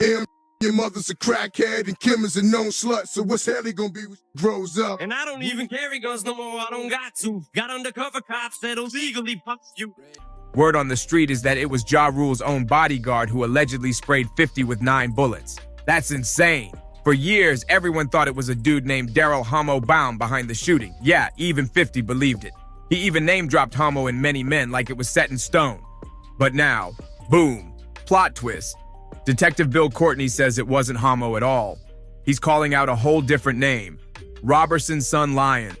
Your mother's a crackhead and Kim is a known slut. So what's Haley gonna be when she grows up? And I don't even carry guns no more, I don't got to. Got undercover cops that'll legally pop you. Word on the street is that it was Ja Rule's own bodyguard who allegedly sprayed 50 with 9 bullets. That's insane. For years, everyone thought it was a dude named Daryl Homo Baum behind the shooting. Yeah, even 50 believed it. He even name-dropped Homo in Many Men like it was set in stone. But now, boom, plot twist. Detective Bill Courtney says it wasn't Homo at all. He's calling out a whole different name, Roberson's son Lion.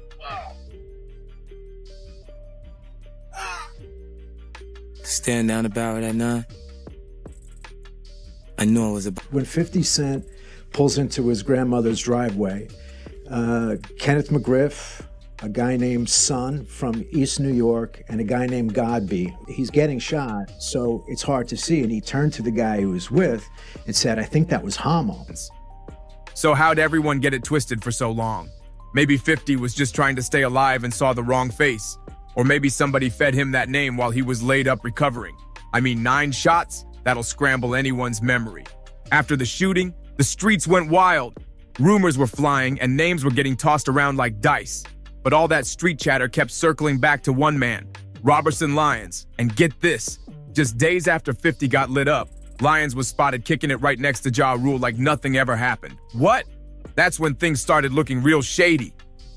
Staring down the barrel at 9. I knew it was about. When 50 Cent pulls into his grandmother's driveway, Kenneth McGriff, a guy named Son from East New York, and a guy named Godby, he's getting shot, so it's hard to see. And he turned to the guy he was with and said, I think that was Homo. So how'd everyone get it twisted for so long? Maybe 50 was just trying to stay alive and saw the wrong face. Or maybe somebody fed him that name while he was laid up recovering. I mean, 9 shots? That'll scramble anyone's memory. After the shooting, the streets went wild. Rumors were flying and names were getting tossed around like dice. But all that street chatter kept circling back to one man, Roberson Lyons. And get this, just days after 50 got lit up, Lyons was spotted kicking it right next to Ja Rule like nothing ever happened. What? That's when things started looking real shady.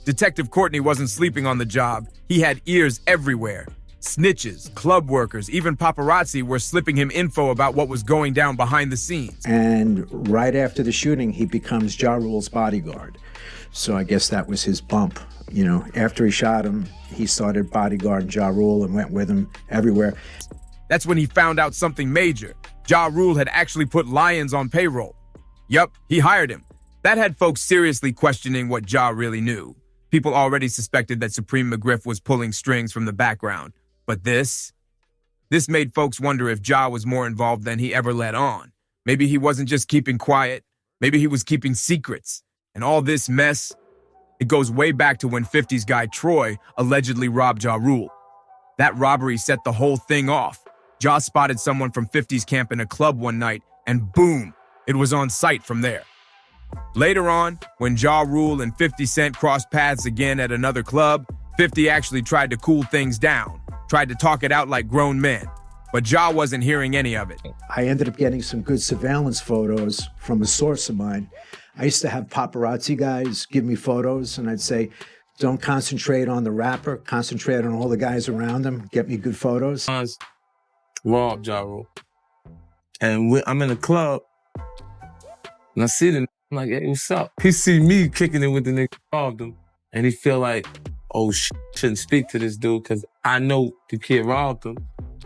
Detective Courtney wasn't sleeping on the job. He had ears everywhere. Snitches, club workers, even paparazzi were slipping him info about what was going down behind the scenes. And right after the shooting, he becomes Ja Rule's bodyguard. So I guess that was his bump. You know, after he shot him, he started bodyguarding Ja Rule and went with him everywhere. That's when he found out something major. Ja Rule had actually put Lyons on payroll. Yup, he hired him. That had folks seriously questioning what Ja really knew. People already suspected that Supreme McGriff was pulling strings from the background. But this made folks wonder if Ja was more involved than he ever let on. Maybe he wasn't just keeping quiet. Maybe he was keeping secrets. And all this mess, it goes way back to when 50's guy Troy allegedly robbed Ja Rule. That robbery set the whole thing off. Ja spotted someone from 50's camp in a club one night, and boom, it was on sight from there. Later on, when Ja Rule and 50 Cent crossed paths again at another club, 50 actually tried to cool things down, tried to talk it out like grown men. But Ja wasn't hearing any of it. I ended up getting some good surveillance photos from a source of mine. I used to have paparazzi guys give me photos, and I'd say, don't concentrate on the rapper, concentrate on all the guys around him, get me good photos. Robbed Ja Rule. And I'm in a club, and I see the I'm like, hey, what's up? He see me kicking it with the nigga who robbed him, and he feel like, oh, shouldn't speak to this dude because I know the kid robbed him.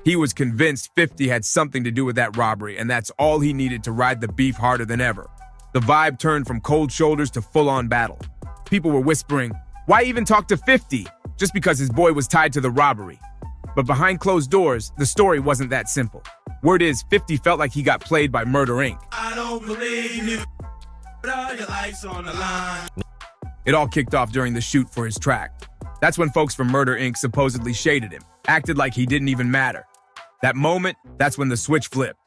He was convinced 50 had something to do with that robbery, and that's all he needed to ride the beef harder than ever. The vibe turned from cold shoulders to full-on battle. People were whispering, why even talk to 50? Just because his boy was tied to the robbery. But behind closed doors, the story wasn't that simple. Word is, 50 felt like he got played by Murder Inc. I don't believe you. Put all your lives on the line. It all kicked off during the shoot for his track. That's when folks from Murder Inc. supposedly shaded him, acted like he didn't even matter. That moment, that's when the switch flipped.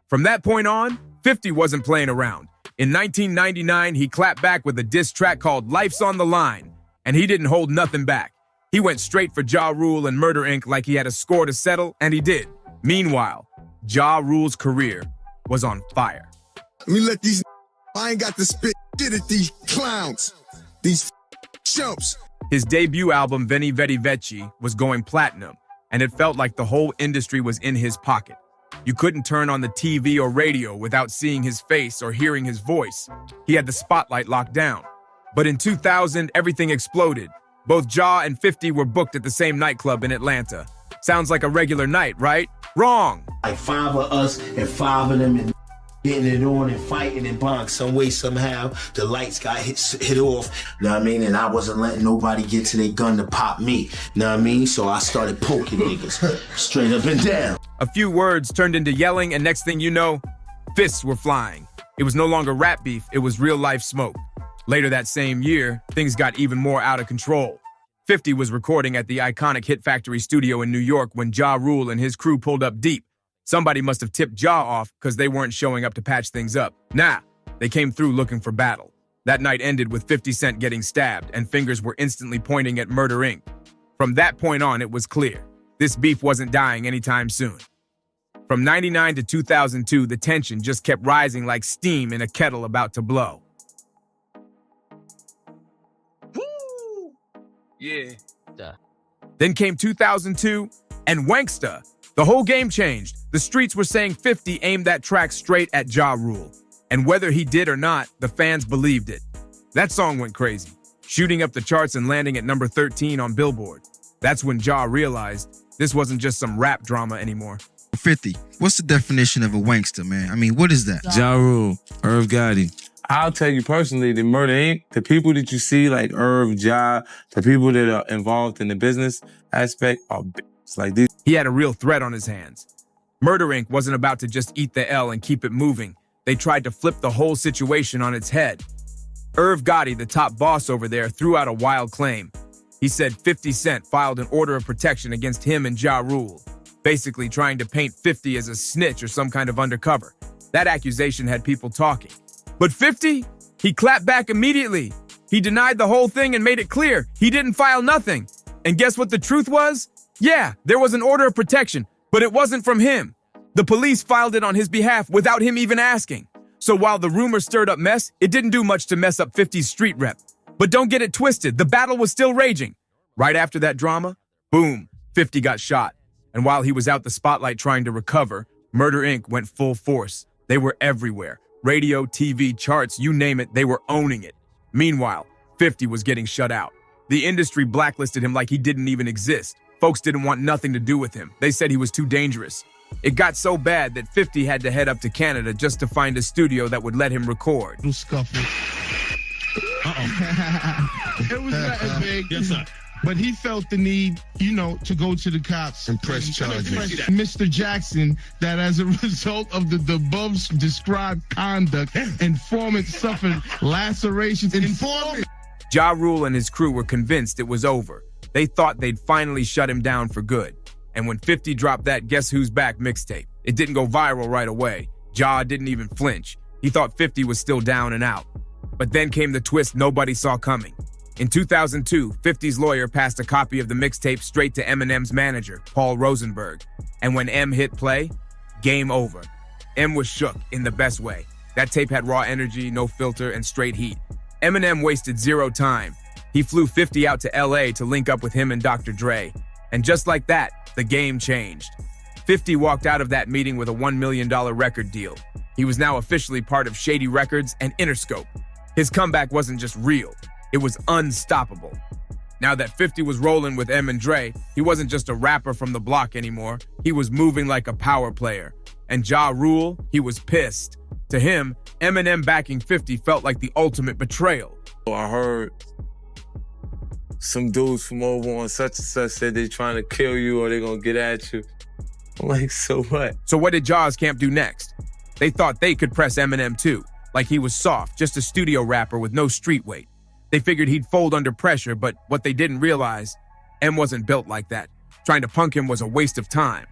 From that point on, 50 wasn't playing around. In 1999, he clapped back with a diss track called Life's on the Line, and he didn't hold nothing back. He went straight for Ja Rule and Murder Inc. like he had a score to settle, and he did. Meanwhile, Ja Rule's career was on fire. Let me let these I ain't got to spit shit at these clowns, these chumps. His debut album, Veni Vedi Veci, was going platinum, and it felt like the whole industry was in his pocket. You couldn't turn on the TV or radio without seeing his face or hearing his voice. He had the spotlight locked down. But in 2000, everything exploded. Both Ja and 50 were booked at the same nightclub in Atlanta. Sounds like a regular night, right? Wrong! Like 5 of us and 5 of them and getting it on and fighting and bond. Some way, somehow, the lights got hit off, know what I mean? And I wasn't letting nobody get to their gun to pop me, know what I mean? So I started poking niggas, straight up and down. A few words turned into yelling, and next thing you know, fists were flying. It was no longer rap beef, it was real-life smoke. Later that same year, things got even more out of control. 50 was recording at the iconic Hit Factory studio in New York when Ja Rule and his crew pulled up deep. Somebody must have tipped Jaw off because they weren't showing up to patch things up. Nah, they came through looking for battle. That night ended with 50 Cent getting stabbed, and fingers were instantly pointing at Murder Inc. From that point on, it was clear. This beef wasn't dying anytime soon. From 99 to 2002, the tension just kept rising like steam in a kettle about to blow. Woo! Yeah. Then came 2002, and Wanksta. The whole game changed. The streets were saying 50 aimed that track straight at Ja Rule. And whether he did or not, the fans believed it. That song went crazy, shooting up the charts and landing at number 13 on Billboard. That's when Ja realized this wasn't just some rap drama anymore. 50. What's the definition of a wankster, man? I mean, what is that? Ja Rule, Irv Gotti. I'll tell you personally, the Murder Inc., the people that you see like Irv, Ja, the people that are involved in the business aspect are bitches like these. He had a real threat on his hands. Murder Inc. wasn't about to just eat the L and keep it moving. They tried to flip the whole situation on its head. Irv Gotti, the top boss over there, threw out a wild claim. He said 50 Cent filed an order of protection against him and Ja Rule, basically trying to paint 50 as a snitch or some kind of undercover. That accusation had people talking. But 50? He clapped back immediately. He denied the whole thing and made it clear he didn't file nothing. And guess what the truth was? Yeah, there was an order of protection, but it wasn't from him. The police filed it on his behalf without him even asking. So while the rumor stirred up mess, it didn't do much to mess up 50's street rep. But don't get it twisted, the battle was still raging. Right after that drama, boom, 50 got shot. And while he was out the spotlight trying to recover, Murder Inc. went full force. They were everywhere. Radio, TV, charts, you name it, they were owning it. Meanwhile, 50 was getting shut out. The industry blacklisted him like he didn't even exist. Folks didn't want nothing to do with him. They said he was too dangerous. It got so bad that 50 had to head up to Canada just to find a studio that would let him record. Scuffle. It was nothing big. Yes, sir. But he felt the need, to go to the cops. And press charges. Mr. Jackson, that as a result of the above described conduct, informant suffered lacerations. Informant! Ja Rule and his crew were convinced it was over. They thought they'd finally shut him down for good. And when 50 dropped that Guess Who's Back mixtape, it didn't go viral right away. Ja didn't even flinch. He thought 50 was still down and out. But then came the twist nobody saw coming. In 2002, 50's lawyer passed a copy of the mixtape straight to Eminem's manager, Paul Rosenberg. And when M hit play, game over. M was shook in the best way. That tape had raw energy, no filter, and straight heat. Eminem wasted zero time. He flew 50 out to LA to link up with him and Dr. Dre. And just like that, the game changed. 50 walked out of that meeting with a $1 million record deal. He was now officially part of Shady Records and Interscope. His comeback wasn't just real, it was unstoppable. Now that 50 was rolling with M and Dre, he wasn't just a rapper from the block anymore. He was moving like a power player. And Ja Rule, he was pissed. To him, Eminem backing 50 felt like the ultimate betrayal. I heard some dudes from over on such and such said they're trying to kill you or they're gonna get at you. I'm like, so what? So what did Ja's camp do next? They thought they could press Eminem too, like he was soft, just a studio rapper with no street weight. They figured he'd fold under pressure, but what they didn't realize, M wasn't built like that. Trying to punk him was a waste of time.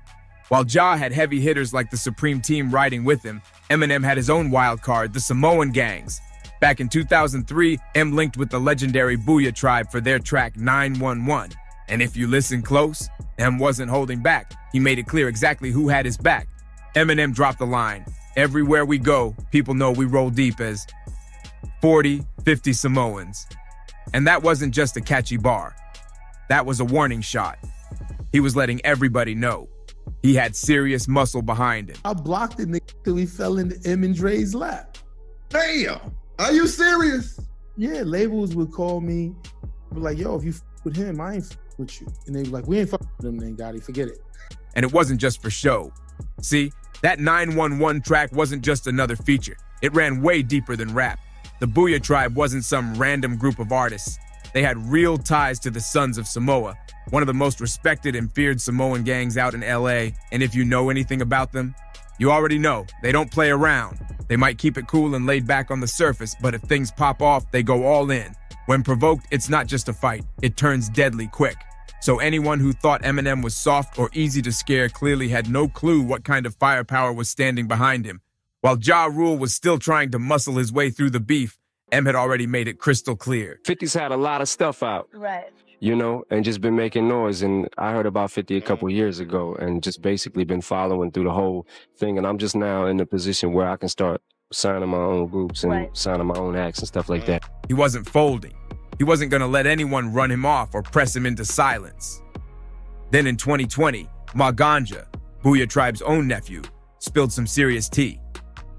While Ja had heavy hitters like the Supreme Team riding with him, Eminem had his own wild card, the Samoan gangs. Back in 2003, M linked with the legendary Booyah Tribe for their track 911. And if you listen close, M wasn't holding back. He made it clear exactly who had his back. Eminem dropped the line, "Everywhere we go, people know we roll deep as 40, 50 Samoans." And that wasn't just a catchy bar. That was a warning shot. He was letting everybody know. He had serious muscle behind him. I blocked the nigga till he fell into M and Dre's lap. Damn. Are you serious? Yeah, labels would call me, be like, yo, if you with him, I ain't with you. And they be like, we ain't with him then, Gotti, forget it. And it wasn't just for show. See, that 911 track wasn't just another feature. It ran way deeper than rap. The Booyah Tribe wasn't some random group of artists. They had real ties to the Sons of Samoa, one of the most respected and feared Samoan gangs out in LA. And if you know anything about them, you already know they don't play around. They might keep it cool and laid back on the surface, but if things pop off, they go all in. When provoked, it's not just a fight, it turns deadly quick. So anyone who thought Eminem was soft or easy to scare clearly had no clue what kind of firepower was standing behind him. While Ja Rule was still trying to muscle his way through the beef, M had already made it crystal clear. 50's had a lot of stuff out. Right. You know, and just been making noise. And I heard about 50 a couple years ago and just basically been following through the whole thing. And I'm just now in the position where I can start signing my own groups and signing my own acts and stuff like that. He wasn't folding. He wasn't going to let anyone run him off or press him into silence. Then in 2020, Maganja, Booyah Tribe's own nephew, spilled some serious tea.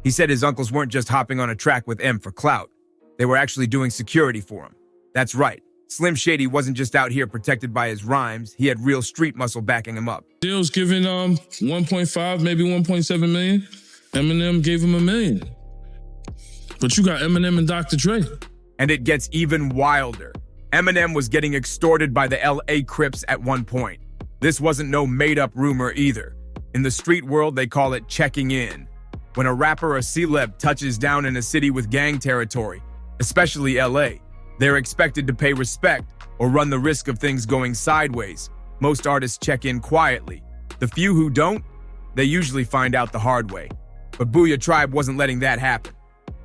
He said his uncles weren't just hopping on a track with M for clout. They were actually doing security for him. That's right. Slim Shady wasn't just out here protected by his rhymes. He had real street muscle backing him up. Deal's giving 1.5, maybe 1.7 million. Eminem gave him $1 million. But you got Eminem and Dr. Dre. And it gets even wilder. Eminem was getting extorted by the LA Crips at one point. This wasn't no made-up rumor either. In the street world, they call it checking in. When a rapper or celeb touches down in a city with gang territory, especially LA, they're expected to pay respect or run the risk of things going sideways. Most artists check in quietly. The few who don't, they usually find out the hard way. But Booyah Tribe wasn't letting that happen.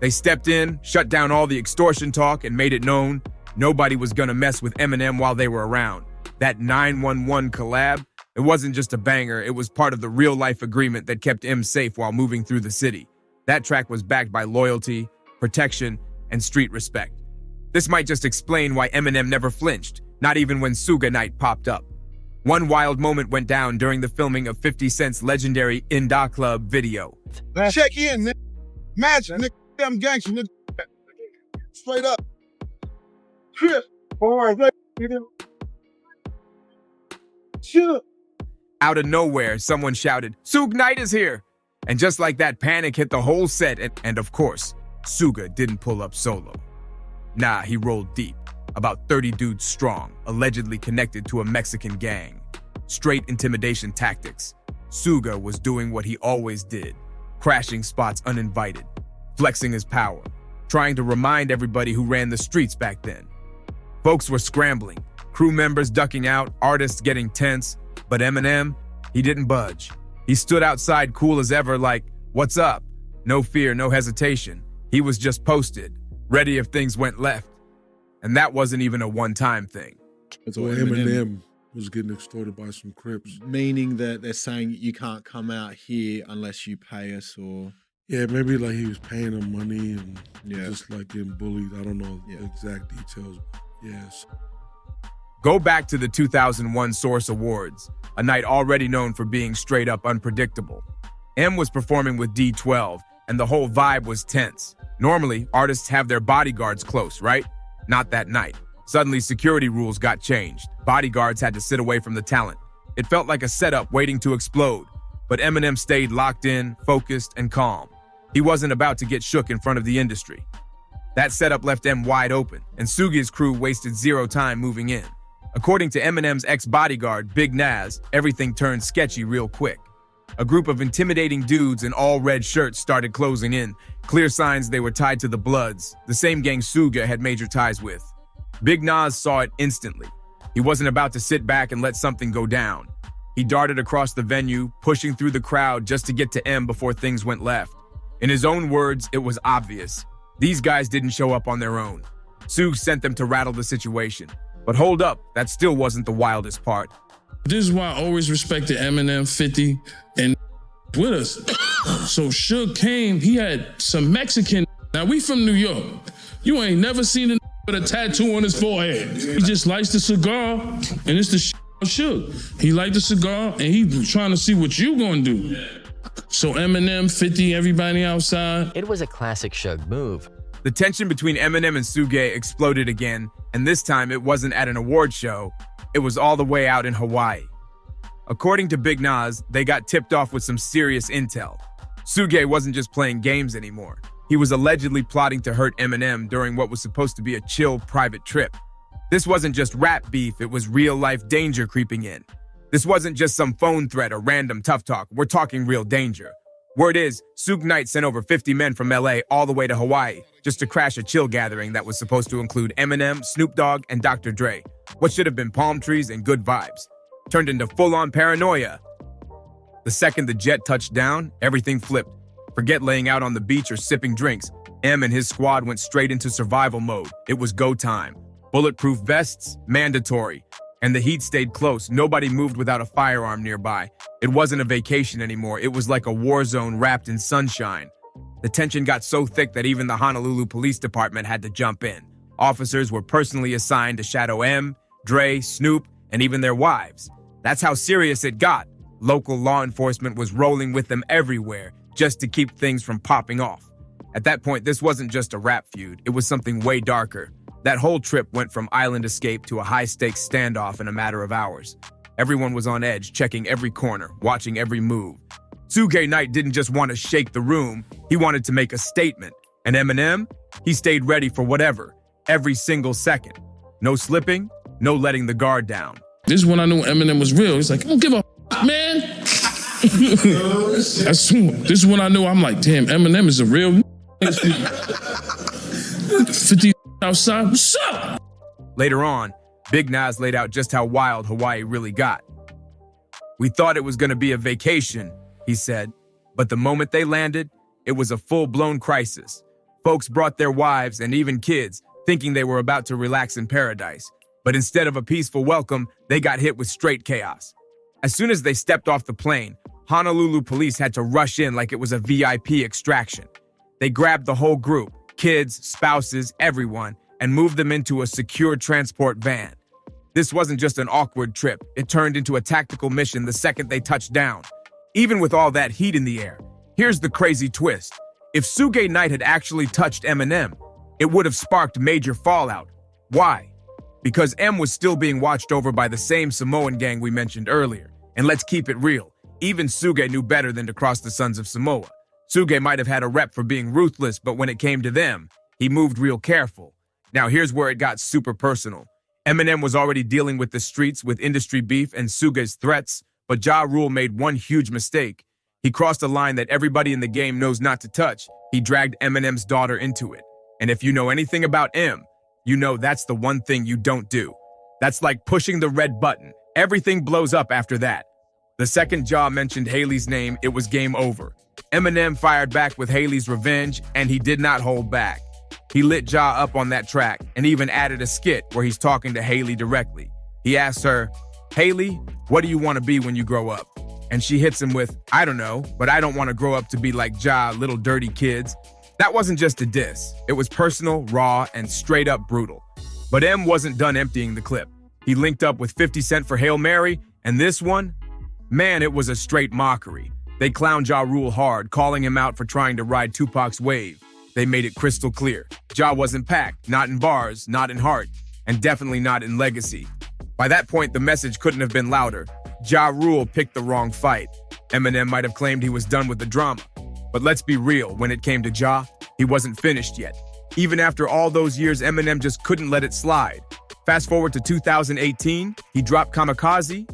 They stepped in, shut down all the extortion talk, and made it known nobody was gonna mess with Eminem while they were around. That 911 collab, it wasn't just a banger, it was part of the real-life agreement that kept M safe while moving through the city. That track was backed by loyalty, protection, and street respect. This might just explain why Eminem never flinched, not even when Suge Knight popped up. One wild moment went down during the filming of 50 Cent's legendary Inda Club video. Check in, nigga. Imagine, nigga. I'm gangster, nigga. Straight up. Chris. Boy, sure. Out of nowhere, someone shouted, "Suge Knight is here!" And just like that, panic hit the whole set, and of course, Suge didn't pull up solo. Nah, he rolled deep, about 30 dudes strong, allegedly connected to a Mexican gang. Straight intimidation tactics. Suge was doing what he always did, crashing spots uninvited, flexing his power, trying to remind everybody who ran the streets back then. Folks were scrambling, crew members ducking out, artists getting tense, but Eminem, he didn't budge. He stood outside cool as ever like, "What's up?" No fear, no hesitation. He was just posted, ready if things went left. And that wasn't even a one-time thing. So Eminem was getting extorted by some Crips. Meaning that they're saying you can't come out here unless you pay us, or... Yeah, maybe like he was paying them money and just like getting bullied. I don't know the exact details. Yes. Go back to the 2001 Source Awards, a night already known for being straight up unpredictable. M was performing with D12, and the whole vibe was tense. Normally, artists have their bodyguards close, right? Not that night. Suddenly, security rules got changed. Bodyguards had to sit away from the talent. It felt like a setup waiting to explode, but Eminem stayed locked in, focused, and calm. He wasn't about to get shook in front of the industry. That setup left M wide open, and Suge's crew wasted zero time moving in. According to Eminem's ex-bodyguard, Big Naz, everything turned sketchy real quick. A group of intimidating dudes in all red shirts started closing in, clear signs they were tied to the Bloods, the same gang Suge had major ties with. Big Naz saw it instantly. He wasn't about to sit back and let something go down. He darted across the venue, pushing through the crowd just to get to M before things went left. In his own words, it was obvious. These guys didn't show up on their own. Suge sent them to rattle the situation. But hold up, that still wasn't the wildest part. This is why I always respected Eminem, 50, and with us. So Suge came, he had some Mexican. Now we from New York. You ain't never seen a with a tattoo on his forehead. He just lights the cigar, and it's the Suge. He light the cigar, and he trying to see what you gonna do. So Eminem, 50, everybody outside. It was a classic Suge move. The tension between Eminem and Suge exploded again, and this time it wasn't at an award show. It was all the way out in Hawaii. According to Big Nas, they got tipped off with some serious intel. Suge wasn't just playing games anymore. He was allegedly plotting to hurt Eminem during what was supposed to be a chill private trip. This wasn't just rap beef, it was real-life danger creeping in. This wasn't just some phone threat or random tough talk, we're talking real danger. Word is, Suge Knight sent over 50 men from LA all the way to Hawaii just to crash a chill gathering that was supposed to include Eminem, Snoop Dogg, and Dr. Dre. What should have been palm trees and good vibes turned into full-on paranoia. The second the jet touched down, everything flipped. Forget laying out on the beach or sipping drinks. M and his squad went straight into survival mode. It was go time. Bulletproof vests, mandatory. And the heat stayed close. Nobody moved without a firearm nearby. It wasn't a vacation anymore. It was like a war zone wrapped in sunshine. The tension got so thick that even the Honolulu Police Department had to jump in. Officers were personally assigned to shadow M, Dre, Snoop, and even their wives. That's how serious it got. Local law enforcement was rolling with them everywhere just to keep things from popping off. At that point, this wasn't just a rap feud. It was something way darker. That whole trip went from island escape to a high-stakes standoff in a matter of hours. Everyone was on edge, checking every corner, watching every move. Suge Knight didn't just want to shake the room, he wanted to make a statement. And Eminem, he stayed ready for whatever, every single second. No slipping, no letting the guard down. This is when I knew Eminem was real. He's like, I don't give a man. This is when I knew, I'm like, damn, Eminem is a real 50 outside, what's up? Later on, Big Nas laid out just how wild Hawaii really got. We thought it was going to be a vacation, he said, but the moment they landed, it was a full-blown crisis. Folks brought their wives and even kids, thinking they were about to relax in paradise. But instead of a peaceful welcome, they got hit with straight chaos. As soon as they stepped off the plane, Honolulu police had to rush in like it was a VIP extraction. They grabbed the whole group, kids, spouses, everyone, and moved them into a secure transport van. This wasn't just an awkward trip. It turned into a tactical mission the second they touched down. Even with all that heat in the air, here's the crazy twist. If Suge Knight had actually touched Eminem, it would have sparked major fallout. Why? Because M was still being watched over by the same Samoan gang we mentioned earlier. And let's keep it real, even Suge knew better than to cross the Sons of Samoa. Suge might have had a rep for being ruthless, but when it came to them, he moved real careful. Now here's where it got super personal. Eminem was already dealing with the streets with industry beef and Suge's threats, but Ja Rule made one huge mistake. He crossed a line that everybody in the game knows not to touch. He dragged Eminem's daughter into it. And if you know anything about M, you know that's the one thing you don't do. That's like pushing the red button. Everything blows up after that. The second Ja mentioned Haley's name, it was game over. Eminem fired back with Haley's revenge, and he did not hold back. He lit Ja up on that track and even added a skit where he's talking to Haley directly. He asks her, Haley, what do you want to be when you grow up? And she hits him with, I don't know, but I don't want to grow up to be like Ja, little dirty kids. That wasn't just a diss. It was personal, raw, and straight up brutal. But M wasn't done emptying the clip. He linked up with 50 Cent for Hail Mary, and this one? Man, it was a straight mockery. They clowned Ja Rule hard, calling him out for trying to ride Tupac's wave. They made it crystal clear. Ja wasn't packed, not in bars, not in heart, and definitely not in legacy. By that point, the message couldn't have been louder. Ja Rule picked the wrong fight. Eminem might have claimed he was done with the drama. But let's be real, when it came to Ja, he wasn't finished yet. Even after all those years, Eminem just couldn't let it slide. Fast forward to 2018, he dropped Kamikaze.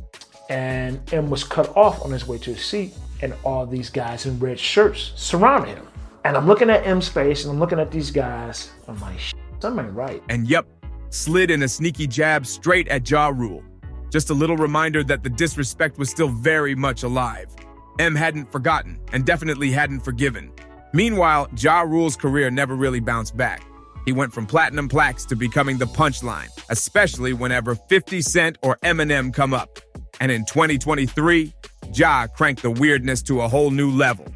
And M was cut off on his way to his seat, and all these guys in red shirts surrounded him. And I'm looking at M's face, and I'm looking at these guys. I'm like, something ain't right. And yep, slid in a sneaky jab straight at Ja Rule. Just a little reminder that the disrespect was still very much alive. M hadn't forgotten, and definitely hadn't forgiven. Meanwhile, Ja Rule's career never really bounced back. He went from platinum plaques to becoming the punchline, especially whenever 50 Cent or Eminem come up. And in 2023, Ja cranked the weirdness to a whole new level.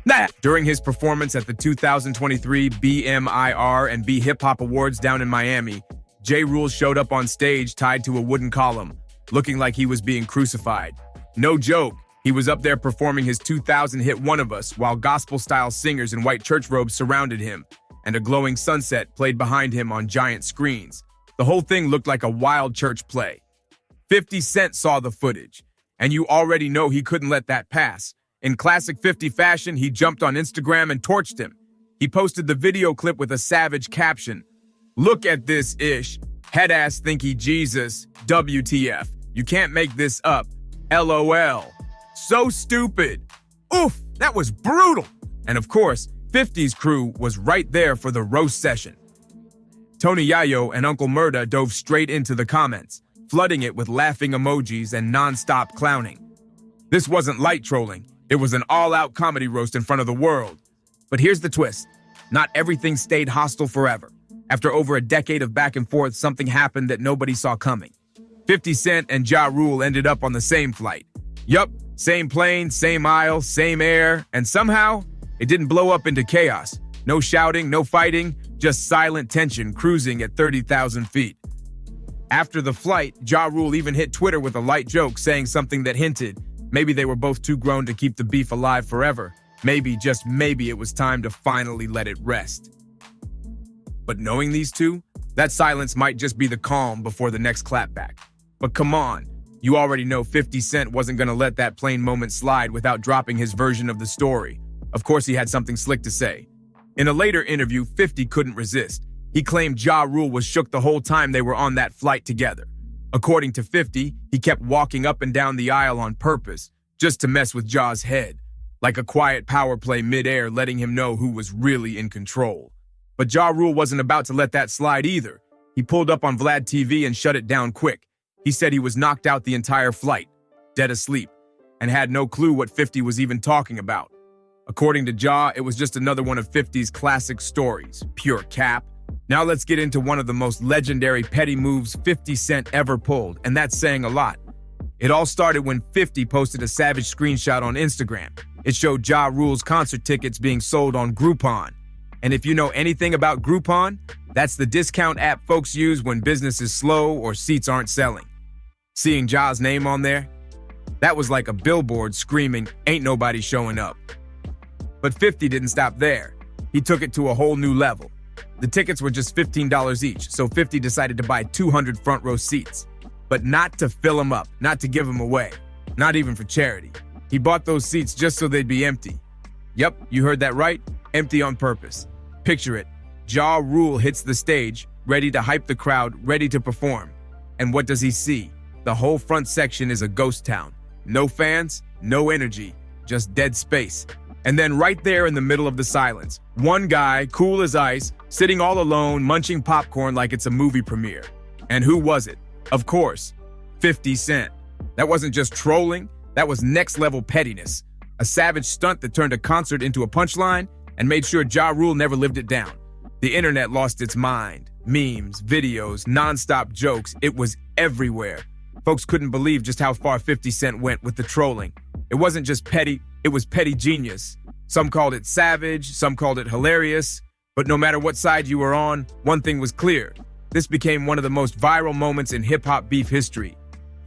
During his performance at the 2023 BMIR and B Hip Hop Awards down in Miami, J. Rule showed up on stage tied to a wooden column, looking like he was being crucified. No joke, he was up there performing his 2000 hit One of Us while gospel-style singers in white church robes surrounded him, and a glowing sunset played behind him on giant screens. The whole thing looked like a wild church play. 50 Cent saw the footage, and you already know he couldn't let that pass. In classic 50 fashion, he jumped on Instagram and torched him. He posted the video clip with a savage caption. Look at this ish. Headass think he Jesus. WTF. You can't make this up. LOL. So stupid. Oof, that was brutal. And of course, 50's crew was right there for the roast session. Tony Yayo and Uncle Murda dove straight into the comments. flooding it with laughing emojis and non-stop clowning. This wasn't light trolling. It was an all-out comedy roast in front of the world. But here's the twist. Not everything stayed hostile forever. After over a decade of back and forth, something happened that nobody saw coming. 50 Cent and Ja Rule ended up on the same flight. Yup, same plane, same aisle, same air, and somehow it didn't blow up into chaos. No shouting, no fighting, just silent tension cruising at 30,000 feet. After the flight, Ja Rule even hit Twitter with a light joke saying something that hinted maybe they were both too grown to keep the beef alive forever. Maybe, just maybe, it was time to finally let it rest. But knowing these two, that silence might just be the calm before the next clapback. But come on, you already know 50 Cent wasn't gonna let that plain moment slide without dropping his version of the story. Of course he had something slick to say. In a later interview, 50 couldn't resist. He claimed Ja Rule was shook the whole time they were on that flight together. According to 50, he kept walking up and down the aisle on purpose, just to mess with Ja's head, like a quiet power play midair letting him know who was really in control. But Ja Rule wasn't about to let that slide either. He pulled up on Vlad TV and shut it down quick. He said he was knocked out the entire flight, dead asleep, and had no clue what 50 was even talking about. According to Ja, it was just another one of 50's classic stories, pure cap. Now let's get into one of the most legendary petty moves 50 Cent ever pulled, and that's saying a lot. It all started when 50 posted a savage screenshot on Instagram. It showed Ja Rule's concert tickets being sold on Groupon. And if you know anything about Groupon, that's the discount app folks use when business is slow or seats aren't selling. Seeing Ja's name on there, that was like a billboard screaming, "Ain't nobody showing up." But 50 didn't stop there. He took it to a whole new level. The tickets were just $15 each, so 50 decided to buy 200 front row seats. But not to fill them up, not to give them away, not even for charity. He bought those seats just so they'd be empty. Yep, you heard that right, empty on purpose. Picture it, Ja Rule hits the stage, ready to hype the crowd, ready to perform. And what does he see? The whole front section is a ghost town. No fans, no energy, just dead space. And then right there in the middle of the silence, one guy, cool as ice, sitting all alone, munching popcorn like it's a movie premiere. And who was it? Of course, 50 Cent. That wasn't just trolling, that was next level pettiness. A savage stunt that turned a concert into a punchline and made sure Ja Rule never lived it down. The internet lost its mind. Memes, videos, non-stop jokes, it was everywhere. Folks couldn't believe just how far 50 Cent went with the trolling. It wasn't just petty, it was petty genius. Some called it savage, some called it hilarious. But no matter what side you were on, one thing was clear. This became one of the most viral moments in hip-hop beef history.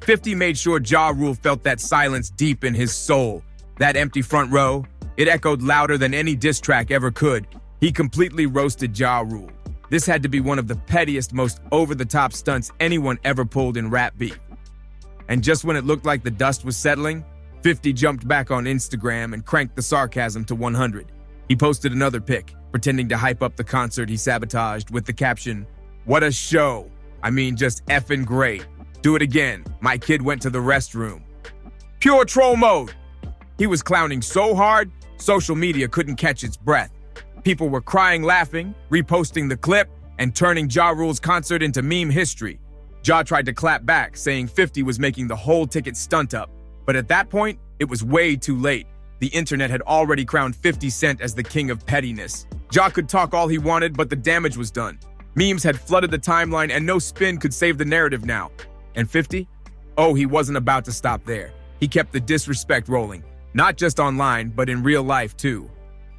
50 made sure Ja Rule felt that silence deep in his soul. That empty front row, it echoed louder than any diss track ever could. He completely roasted Ja Rule. This had to be one of the pettiest, most over-the-top stunts anyone ever pulled in rap beef. And just when it looked like the dust was settling, 50 jumped back on Instagram and cranked the sarcasm to 100. He posted another pic, pretending to hype up the concert he sabotaged with the caption, "What a show. I mean, just effing great. Do it again. My kid went to the restroom." Pure troll mode. He was clowning so hard, social media couldn't catch its breath. People were crying laughing, reposting the clip, and turning Ja Rule's concert into meme history. Ja tried to clap back, saying 50 was making the whole ticket stunt up. But at that point, it was way too late. The internet had already crowned 50 Cent as the king of pettiness. Ja could talk all he wanted, but the damage was done. Memes had flooded the timeline, and no spin could save the narrative now. And 50? Oh, he wasn't about to stop there. He kept the disrespect rolling, not just online, but in real life too.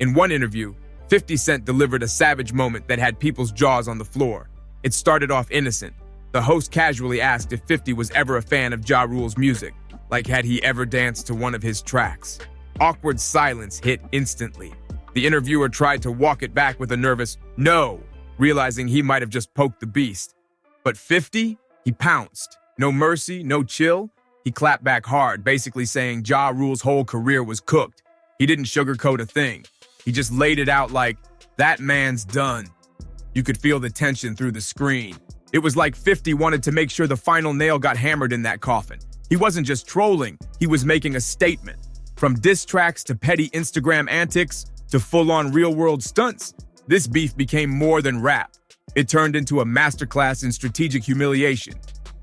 In one interview, 50 Cent delivered a savage moment that had people's jaws on the floor. It started off innocent. The host casually asked if 50 was ever a fan of Ja Rule's music, like had he ever danced to one of his tracks. Awkward silence hit instantly. The interviewer tried to walk it back with a nervous "no," realizing he might have just poked the beast. But 50? He pounced. No mercy, no chill. He clapped back hard, basically saying Ja Rule's whole career was cooked. He didn't sugarcoat a thing. He just laid it out like, that man's done. You could feel the tension through the screen. It was like 50 wanted to make sure the final nail got hammered in that coffin. He wasn't just trolling, he was making a statement. From diss tracks to petty Instagram antics to full-on real-world stunts, this beef became more than rap. It turned into a masterclass in strategic humiliation.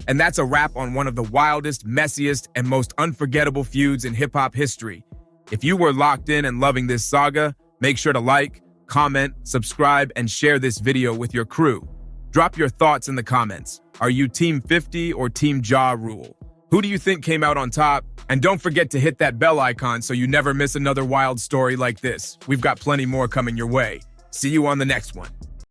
And that's a wrap on one of the wildest, messiest, and most unforgettable feuds in hip-hop history. If you were locked in and loving this saga, make sure to like, comment, subscribe, and share this video with your crew. Drop your thoughts in the comments. Are you Team 50 or Team Ja Rule? Who do you think came out on top? And don't forget to hit that bell icon so you never miss another wild story like this. We've got plenty more coming your way. See you on the next one.